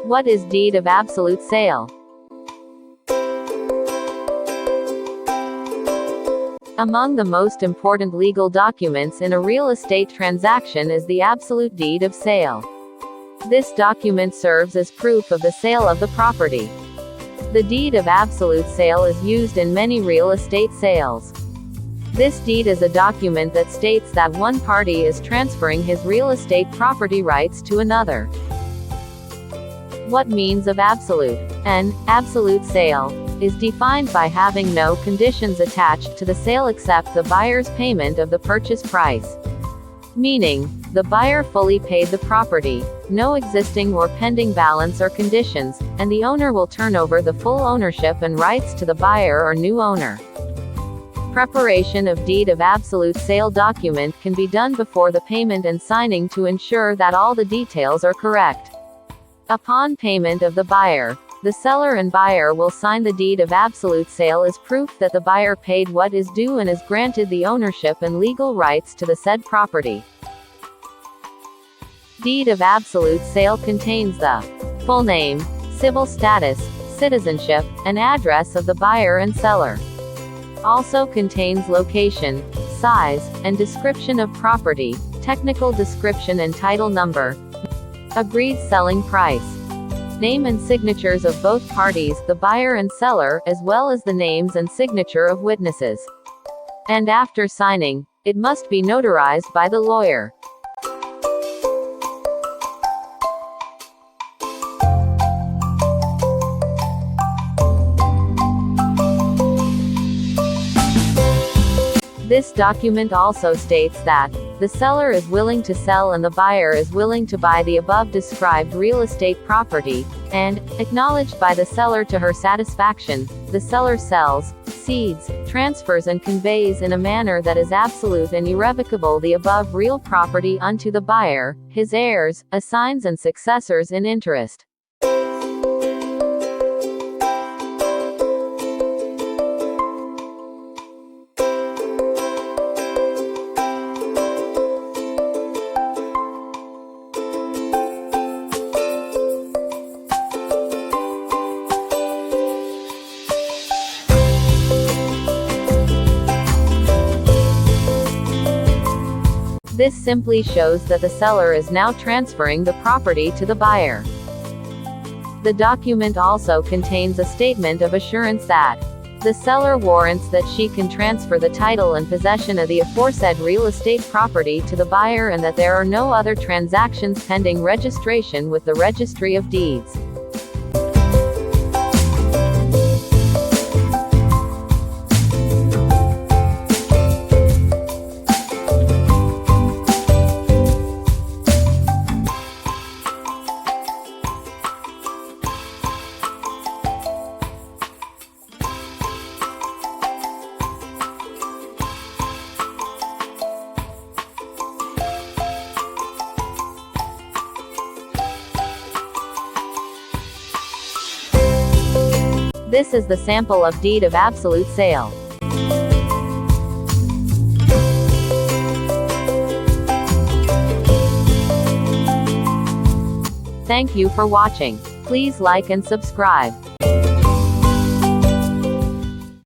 What is deed of absolute sale? Among the most important legal documents in a real estate transaction is the absolute deed of sale. This document serves as proof of the sale of the property. The deed of absolute sale is used in many real estate sales. This deed is a document that states that one party is transferring his real estate property rights to another. What means of absolute? An absolute sale is defined by having no conditions attached to the sale except the buyer's payment of the purchase price. Meaning, the buyer fully paid the property, no existing or pending balance or conditions, and the owner will turn over the full ownership and rights to the buyer or new owner. Preparation of deed of absolute sale document can be done before the payment and signing to ensure that all the details are correct. Upon payment of the buyer, the seller and buyer will sign the deed of absolute sale as proof that the buyer paid what is due and is granted the ownership and legal rights to the said property. Deed of absolute sale contains the full name, civil status, citizenship, and address of the buyer and seller. Also contains location, size, and description of property, technical description and title number, agreed selling price, name and signatures of both parties, the buyer and seller, as well as the names and signature of witnesses. And after signing, it must be notarized by the lawyer. This document also states that the seller is willing to sell and the buyer is willing to buy the above described real estate property, and, acknowledged by the seller to her satisfaction, the seller sells, cedes, transfers and conveys in a manner that is absolute and irrevocable the above real property unto the buyer, his heirs, assigns and successors in interest. This simply shows that the seller is now transferring the property to the buyer. The document also contains a statement of assurance that the seller warrants that she can transfer the title and possession of the aforesaid real estate property to the buyer and that there are no other transactions pending registration with the Registry of Deeds. This is the sample of deed of absolute sale. Thank you for watching. Please like and subscribe.